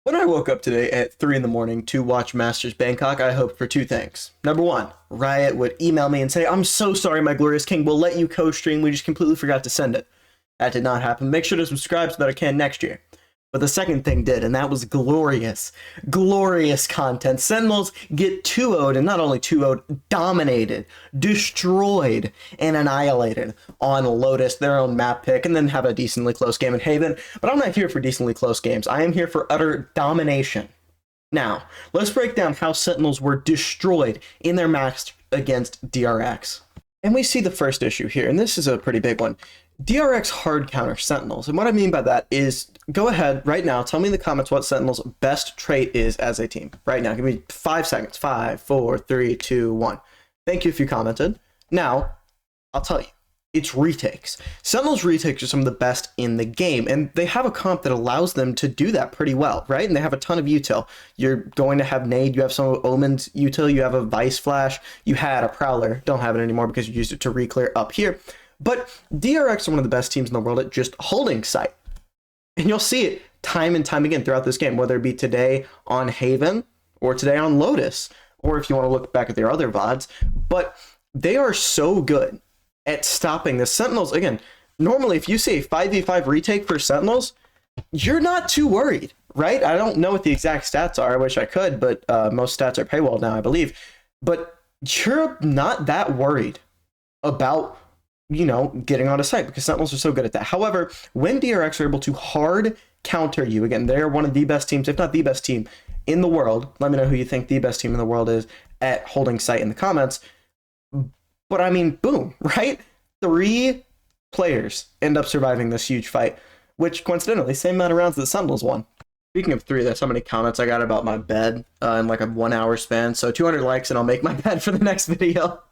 When I woke up today at 3 in the morning to watch Masters Bangkok, I hoped for two things. Number one, Riot would email me and say, "I'm so sorry, my glorious king, we'll let you co-stream, we just completely forgot to send it." That did not happen. Make sure to subscribe so that I can next year. But the second thing did, and that was glorious. Glorious content. Sentinels get 2-0'd, and not only 2-0'd, dominated, destroyed, and annihilated on Lotus, their own map pick, and then have a decently close game in Haven. But I'm not here for decently close games. I am here for utter domination. Now, let's break down how Sentinels were destroyed in their match against DRX. And we see the first issue here, and this is a pretty big one. DRX hard counter Sentinels, and what I mean by that is, go ahead right now, tell me in the comments what Sentinels' best trait is as a team. Right now, give me 5 seconds. 5, 4, 3, 2, 1. Thank you if you commented. Now, I'll tell you, it's retakes. Sentinels retakes are some of the best in the game, and they have a comp that allows them to do that pretty well, right? And they have a ton of util. You're going to have Nade, you have some of Omen's util, you have a Vice Flash, you had a Prowler, don't have it anymore because you used it to re-clear up here. But DRX are one of the best teams in the world at just holding site. And you'll see it time and time again throughout this game, whether it be today on Haven or today on Lotus, or if you want to look back at their other VODs. But they are so good at stopping the Sentinels. Again, normally if you see a 5v5 retake for Sentinels, you're not too worried, right? I don't know what the exact stats are. I wish I could, but most stats are paywall now, I believe. But you're not that worried about getting on a site because Sentinels are so good at that. However, when DRX are able to hard counter you, again, they're one of the best teams, if not the best team in the world. Let me know who you think the best team in the world is at holding site in the comments. But I mean, boom, right? 3 players end up surviving this huge fight, which coincidentally, same amount of rounds that the Sentinels won. Speaking of 3, there's so many comments I got about my bed in like a 1-hour span. So 200 likes and I'll make my bed for the next video.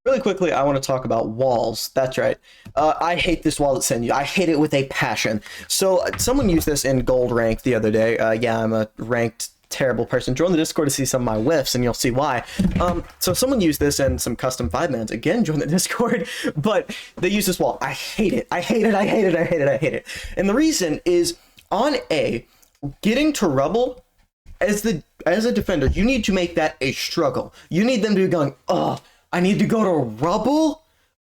Really quickly, I want to talk about walls. That's right. I hate this wall at Sentinel. I hate it with a passion. So someone used this in gold rank the other day. Yeah, I'm a ranked terrible person. Join the Discord to see some of my whiffs, and you'll see why. So someone used this in some custom 5-mans. Again, join the Discord. But they use this wall. I hate it. I hate it. I hate it. I hate it. I hate it. And the reason is on A, getting to rubble as a defender, you need to make that a struggle. You need them to be going, oh, I need to go to rubble?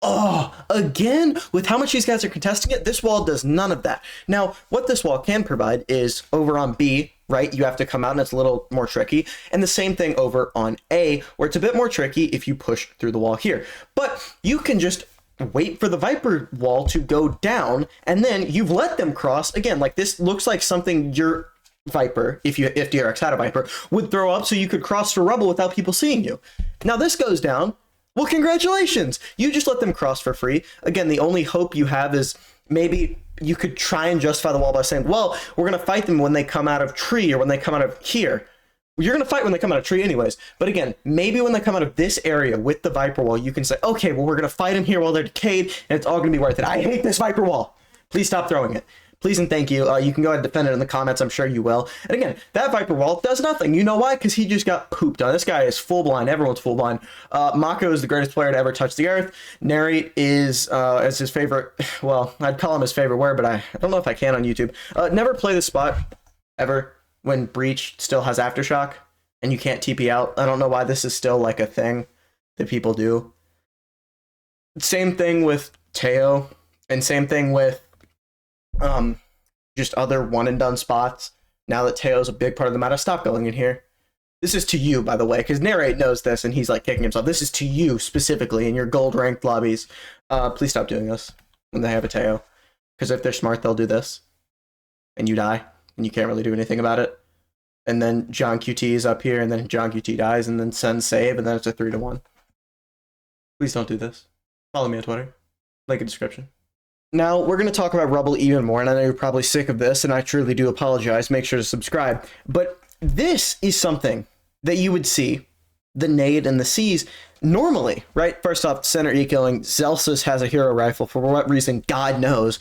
Oh, again? With how much these guys are contesting it, this wall does none of that. Now, what this wall can provide is over on B, right? You have to come out and it's a little more tricky. And the same thing over on A, where it's a bit more tricky if you push through the wall here. But you can just wait for the Viper wall to go down, and then you've let them cross. Again, like this looks like something your Viper, if DRX had a Viper, would throw up so you could cross for rubble without people seeing you. Now this goes down. Well, congratulations! You just let them cross for free. Again, the only hope you have is maybe you could try and justify the wall by saying, well, we're going to fight them when they come out of tree or when they come out of here. You're going to fight when they come out of tree anyways. But again, maybe when they come out of this area with the Viper wall, you can say, okay, well, we're going to fight them here while they're decayed, and it's all going to be worth it. I hate this Viper wall. Please stop throwing it. Please and thank you. You can go ahead and defend it in the comments. I'm sure you will. And again, that Viper wall does nothing. You know why? Because he just got pooped on. This guy is full blind. Everyone's full blind. Mako is the greatest player to ever touch the earth. Narrate is as his favorite. Well, I'd call him his favorite word, but I don't know if I can on YouTube. Never play this spot ever when Breach still has Aftershock and you can't TP out. I don't know why this is still like a thing that people do. Same thing with Teo, and same thing with just other one and done spots. Now that Teo's a big part of the meta, stop going in here. This is to you, by the way, because Narrate knows this and he's like kicking himself. This is to you specifically in your gold ranked lobbies. Please stop doing this when they have a Teo, because if they're smart, they'll do this and you die and you can't really do anything about it. And then John QT is up here and then John QT dies and then Sen save and then it's a 3-1. Please don't do this. Follow me on Twitter. Link in description. Now, we're going to talk about Rubble even more, and I know you're probably sick of this, and I truly do apologize. Make sure to subscribe. But this is something that you would see, the Nade and the C's, normally, right? First off, center E-killing. Zelsus has a hero rifle, for what reason, God knows.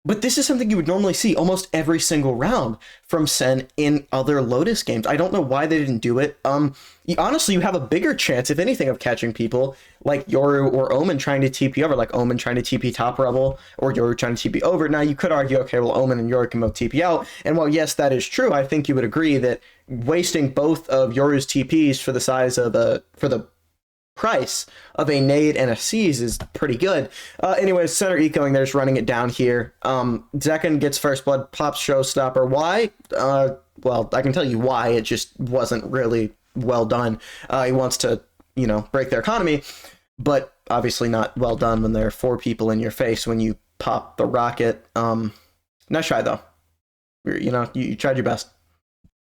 But this is something you would normally see almost every single round from Sen in other Lotus games. I don't know why they didn't do it. Honestly, you have a bigger chance, if anything, of catching people like Yoru or Omen trying to TP over, like Omen trying to TP top Rebel or Yoru trying to TP over. Now, you could argue, okay, well, Omen and Yoru can both TP out. And while, yes, that is true, I think you would agree that wasting both of Yoru's TPs for the size of for the price of a nade and a seize is pretty good. Anyways, center ecoing, they're just running it down here. Zekken gets first blood, pops showstopper. Why? Well, I can tell you why. It just wasn't really well done. He wants to, break their economy, but obviously not well done when there are 4 people in your face when you pop the rocket. Nice try though. You tried your best.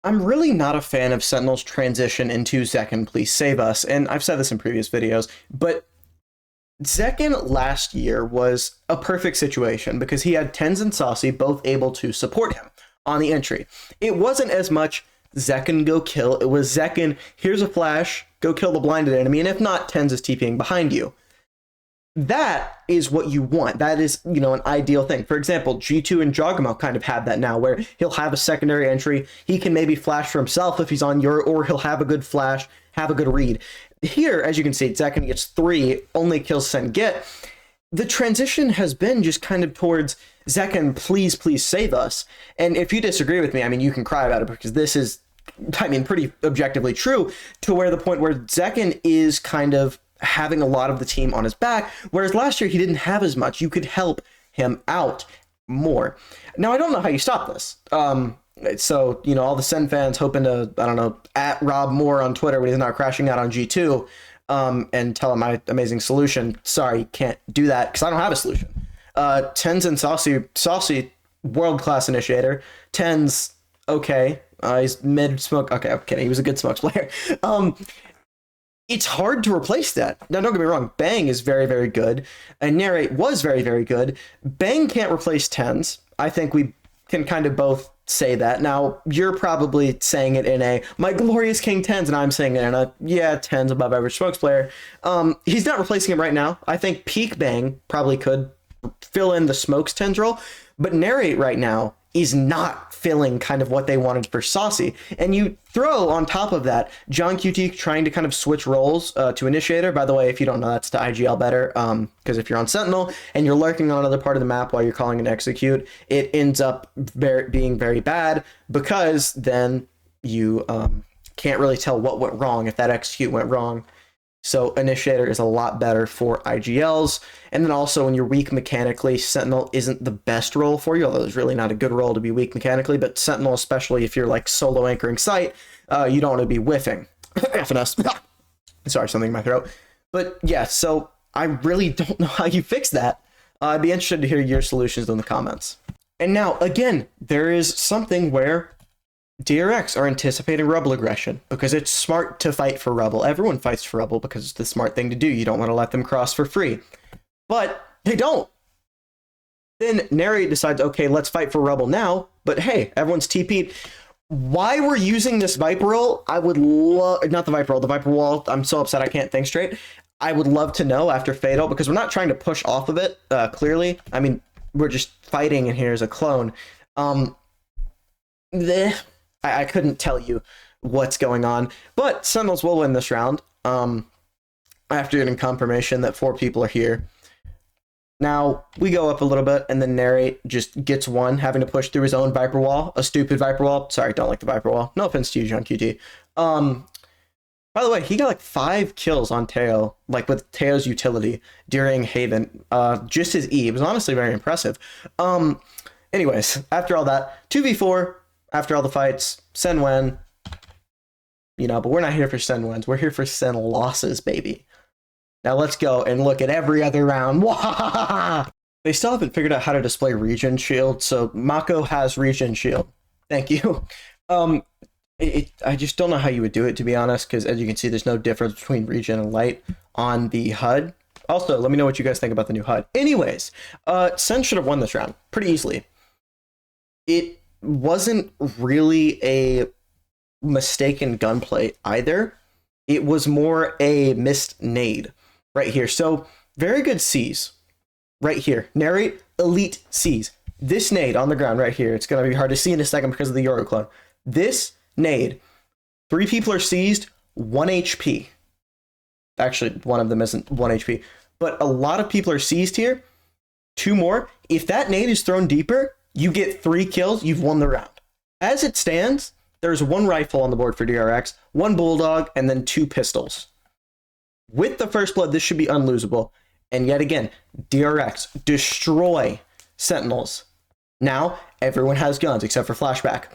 I'm really not a fan of Sentinel's transition into Zekken, please save us, and I've said this in previous videos, but Zekken last year was a perfect situation because he had Tens and Saucy both able to support him on the entry. It wasn't as much Zekken go kill, it was Zekken, here's a flash, go kill the blinded enemy, and if not, Tens is TPing behind you. That is what you want. That is, an ideal thing. For example, G2 and Jogamo kind of have that now, where he'll have a secondary entry. He can maybe flash for himself if he's on your, or he'll have a good flash, have a good read. Here, as you can see, Zekken gets 3, only kills Sen get. The transition has been just kind of towards Zekken, please save us. And if you disagree with me, you can cry about it because this is, pretty objectively true, to where the point where Zekken is kind of having a lot of the team on his back, whereas last year he didn't have as much. You could help him out more. Now, I don't know how you stop this. So, all the Sen fans hoping to, at Rob Moore on Twitter when he's not crashing out on G2 and tell him my amazing solution. Sorry, can't do that because I don't have a solution. Tens and Saucy, world-class initiator. Tens, okay. He's mid-smoke. Okay, I'm kidding. He was a good smokes player. It's hard to replace that. Now, don't get me wrong. Bang is very, very good. And Narrate was very, very good. Bang can't replace Tens. I think we can kind of both say that. Now, you're probably saying it in a, my glorious King Tens, and I'm saying it in a, yeah, Tens above average smokes player. He's not replacing him right now. I think peak Bang probably could fill in the smokes Tens role. But Narrate right now is not filling kind of what they wanted for Saucy. And you throw on top of that John QT trying to kind of switch roles to Initiator. By the way, if you don't know, that's to IGL better, because if you're on Sentinel and you're lurking on another part of the map while you're calling an execute, it ends up being very bad because then you can't really tell what went wrong if that execute went wrong. So Initiator is a lot better for IGLs. And then also when you're weak mechanically, Sentinel isn't the best role for you, although it's really not a good role to be weak mechanically, but Sentinel, especially if you're like solo anchoring site, you don't want to be whiffing. FNS. Sorry, something in my throat. But yeah, so I really don't know how you fix that. I'd be interested to hear your solutions in the comments. And now, again, there is something where DRX are anticipating Rebel aggression because it's smart to fight for Rebel. Everyone fights for Rebel because it's the smart thing to do. You don't want to let them cross for free. But they don't. Then Narrate decides, okay, let's fight for Rebel now. But hey, everyone's TP'd. Why we're using this Viper roll, I would love, not the Viper roll, the Viper wall. I'm so upset I can't think straight. I would love to know after Fatal because we're not trying to push off of it, clearly. We're just fighting and here's a clone. I couldn't tell you what's going on, but Sentinels will win this round after getting confirmation that 4 people are here. Now, we go up a little bit, and then Narrate just gets 1, having to push through his own Viper wall, a stupid Viper wall. Sorry, don't like the Viper wall. No offense to you, John QT. By the way, he got like 5 kills on Teo, like with Teo's utility during Haven. Just his E. It was honestly very impressive. Anyways, after all that, 2v4. After all the fights, Sen win. But we're not here for Sen wins. We're here for Sen losses, baby. Now let's go and look at every other round. They still haven't figured out how to display Regen Shield, so Mako has Regen Shield. Thank you. I just don't know how you would do it, to be honest, because as you can see, there's no difference between Regen and Light on the HUD. Also, let me know what you guys think about the new HUD. Anyways, Sen should have won this round pretty easily. It wasn't really a mistaken gunplay either. It was more a missed nade right here. So very good C's right here. Narrate elite C's. this nade on the ground right here, it's going to be hard to see in a second because of the Yoru clone. This nade, 3 people are seized, 1 HP. Actually, one of them isn't 1 HP, but a lot of people are seized here. 2 more. If that nade is thrown deeper, you get 3 kills, you've won the round. As it stands, there's 1 rifle on the board for DRX, 1 bulldog, and then 2 pistols. With the first blood, this should be unlosable. And yet again, DRX, destroy Sentinels. Now, everyone has guns except for Flashback.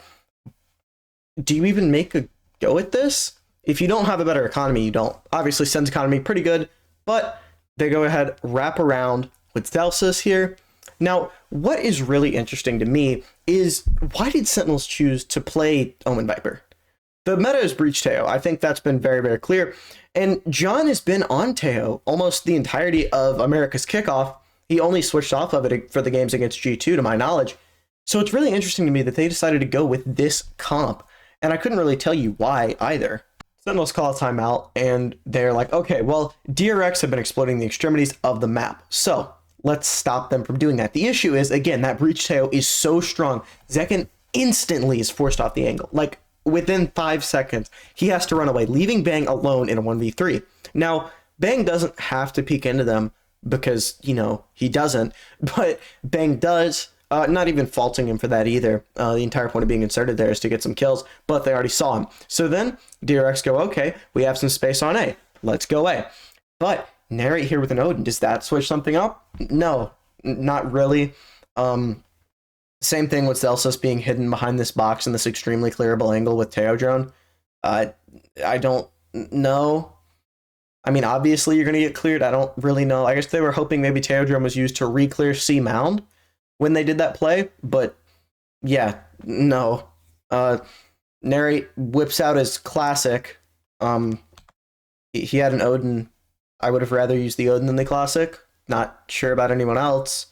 Do you even make a go at this? If you don't have a better economy, you don't. Obviously, Sen's economy pretty good, but they go ahead, wrap around with Zelsis here. Now, what is really interesting to me is why did Sentinels choose to play Omen Viper? The meta is Breach Teo. I think that's been very, very clear. And John has been on Teo almost the entirety of America's Kickoff. He only switched off of it for the games against G2, to my knowledge. So it's really interesting to me that they decided to go with this comp. And I couldn't really tell you why either. Sentinels call a timeout, and they're like, okay, well, DRX have been exploiting the extremities of the map. So let's stop them from doing that. The issue is, again, that Breach Teo is so strong. Zekken instantly is forced off the angle. Like, within 5 seconds, he has to run away, leaving Bang alone in a 1v3. Now, Bang doesn't have to peek into them because, you know, he doesn't, but Bang does. Not even faulting him for that either. The entire point of being inserted there is to get some kills, but they already saw him. So then DRX go, okay, we have some space on A. Let's go A. But Narrate here with an Odin, does that switch something up? No, not really. Same thing with Zelsis being hidden behind this box in this extremely clearable angle with Teo drone. I don't know. I mean, obviously you're going to get cleared. I don't really know. I guess they were hoping maybe Teo drone was used to re-clear C mound when they did that play, but yeah, no. Narrate whips out his classic. He had an Odin. I would have rather used the Odin than the classic. Not sure about anyone else.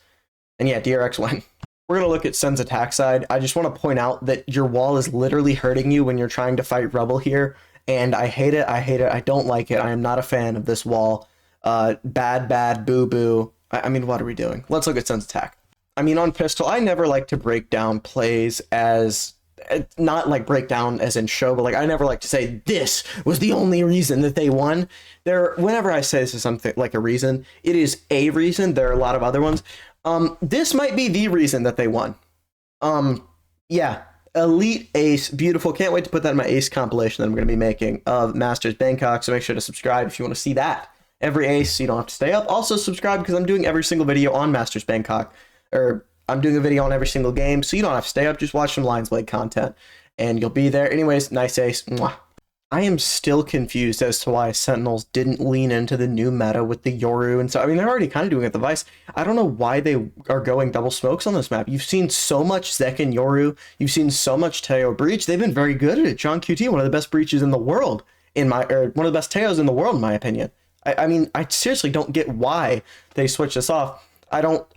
And yeah, DRX win. We're going to look at Sen's attack side. I just want to point out that your wall is literally hurting you when you're trying to fight Rebel here. And I hate it. I hate it. I don't like it. I am not a fan of this wall. Bad, boo, boo. I mean, what are we doing? Let's look at Sen's attack. I mean, on pistol, I never like to break down plays as, not like break down as in show, but like I never like to say this was the only reason that they won. Whenever I say this is something like a reason, it is a reason. There are a lot of other ones. This might be the reason that they won. Yeah, elite ace, beautiful. Can't wait to put that in my ace compilation that I'm going to be making of Masters Bangkok. So make sure to subscribe if you want to see that. Every ace, so you don't have to stay up. Also subscribe because I'm doing every single video on Masters Bangkok. Or I'm doing a video on every single game, so you don't have to stay up. Just watch some Lionzblade content, and you'll be there. Anyways, nice ace. Mwah. I am still confused as to why Sentinels didn't lean into the new meta with the Yoru, and so I mean they're already kind of doing it the Vice. I don't know why they are going double smokes on this map. You've seen so much Zekken Yoru. You've seen so much Teo breach. They've been very good at it. John QT, one of the best breaches in the world, one of the best Teos in the world, in my opinion. I mean, I seriously don't get why they switched this off. I don't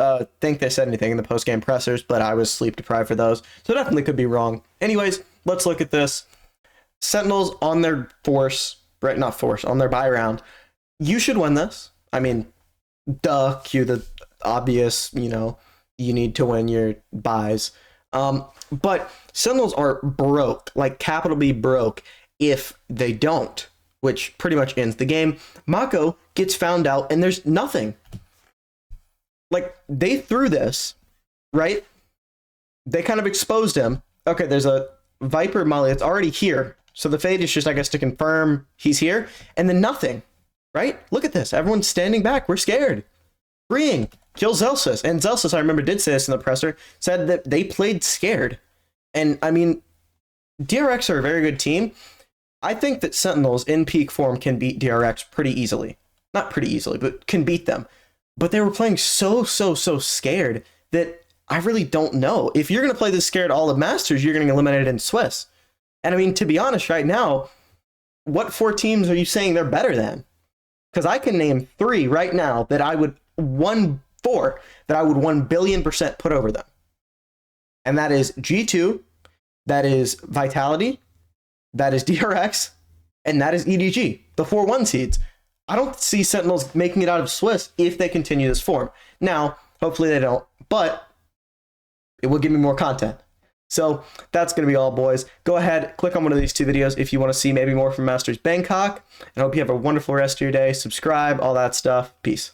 think they said anything in the post-game pressers, but I was sleep deprived for those, so definitely could be wrong. Anyways, let's look at this. Sentinels on their on their buy round. You should win this. I mean, duh, cue the obvious, you need to win your buys. But Sentinels are broke, like capital B broke, if they don't, which pretty much ends the game. Mako gets found out, and there's nothing. Like, they threw this, right? They kind of exposed him. Okay, there's a Viper Molly that's already here. So the fade is just, I guess, to confirm he's here. And then nothing, right? Look at this. Everyone's standing back. We're scared. Freeing. Kill Zelsis. And Zelsis, I remember, did say this in the presser, said that they played scared. And, I mean, DRX are a very good team. I think that Sentinels in peak form can beat DRX pretty easily. Not pretty easily, but can beat them. But they were playing so scared that I really don't know. If you're going to play this scared all of Masters, you're going to eliminate it in Swiss. And I mean, to be honest, right now, what 4 teams are you saying they're better than? Because I can name 3 right now that I would 1 billion% put over them. And that is G2, that is Vitality, that is DRX, and that is EDG, the 4 1 seeds. I don't see Sentinels making it out of Swiss if they continue this form. Now, hopefully they don't, but it will give me more content. So that's going to be all, boys. Go ahead, click on one of these 2 videos if you want to see maybe more from Masters Bangkok. And I hope you have a wonderful rest of your day. Subscribe, all that stuff. Peace.